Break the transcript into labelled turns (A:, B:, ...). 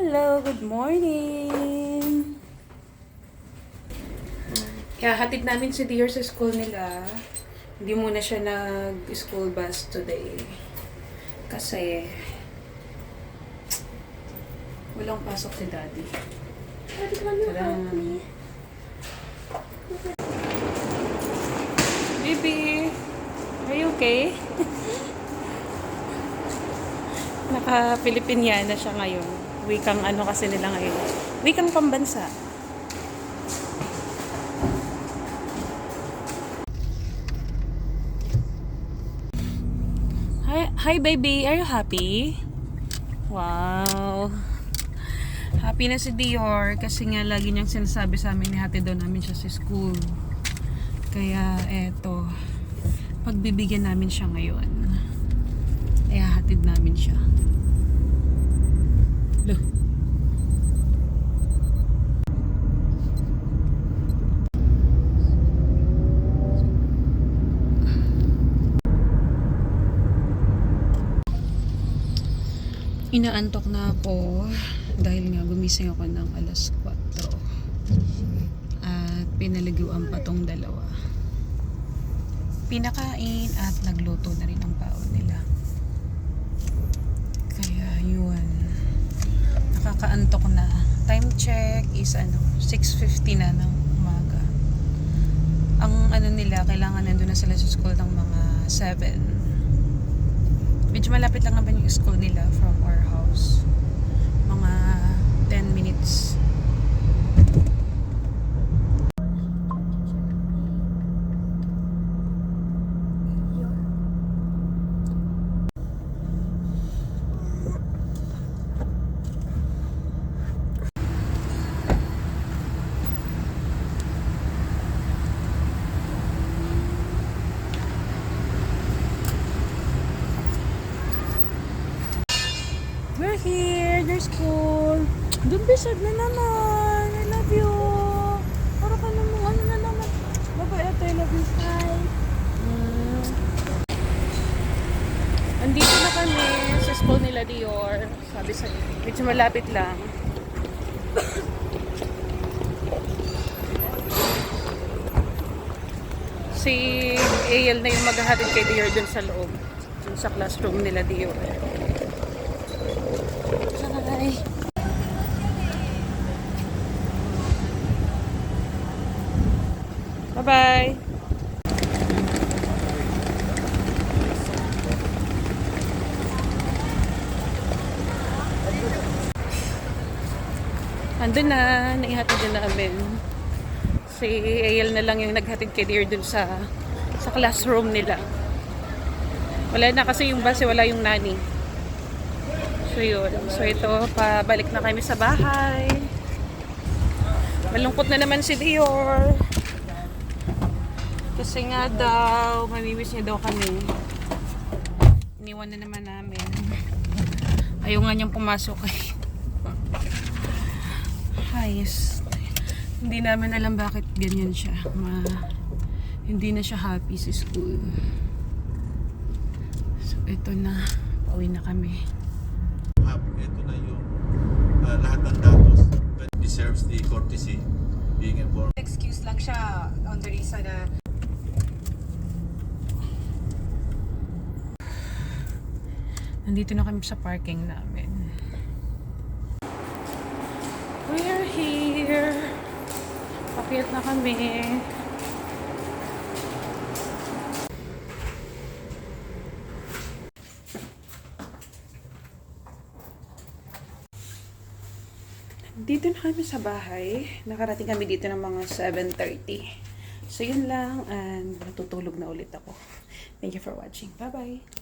A: Hello, good morning! Kaya hatid namin si Dior sa school nila. Hindi muna siya nag-school bus today. Kasi walang pasok si Daddy. Baby, are you okay? Naka-Filipiniana siya ngayon. Wikang ano kasi nila ngayon. Wikang pambansa. Hi baby, are you happy? Wow. Happy na si Dior kasi nga lagi niyang sinasabi sa amin ni hatid daw namin siya sa school. Kaya eto, pagbibigyan namin siya ngayon. Kaya hatid namin siya. Look. Inaantok na ako dahil nga gumising ako ng alas 4 at pinaliguan pa tong dalawa. Pinakain at nagluto na rin ang baon nila. Kaya yun, nakakaantok na. Time check is 6:50 na ng umaga. Ang nila, kailangan nandun na sila sa school ng mga 7. Medyo malapit lang naman yung school nila from our house. Mga 10 minutes. We're here, there's school. Don't be sad na naman. I love you. Para ka naman, na naman. Bye-bye, ate, I love you. Bye. Andito na kami sa school nila Dior. Sabi sa medyo malapit lang. Si AL na yung maghahatid kay Dior dun sa loob. Dun sa classroom nila Dior. Hi. Bye-bye. Andun na, naihatid na namin. Si AL na lang yung naghatid kay Dear dun sa classroom nila. Wala na kasi yung bus, wala yung nanny. So yun. So ito, pabalik na kami sa bahay. Malungkot na naman si Dior. Kasi nga daw, mamimiss niya daw kami. Iniwan na naman namin. Ayaw nga niyang pumasok eh. Ayos. Hindi namin alam bakit ganyan siya. Hindi na siya happy sa school. So ito na. Pauwi na kami.
B: Ito na yung lahat ng datos that deserves the courtesy being informed.
C: Excuse lang siya on the reason na
A: Nandito na kami sa parking namin. We're here. Pakyat na kami. Dito na kami sa bahay. Nakarating kami dito ng mga 7:30. So yun lang and natutulog na ulit ako. Thank you for watching. Bye-bye!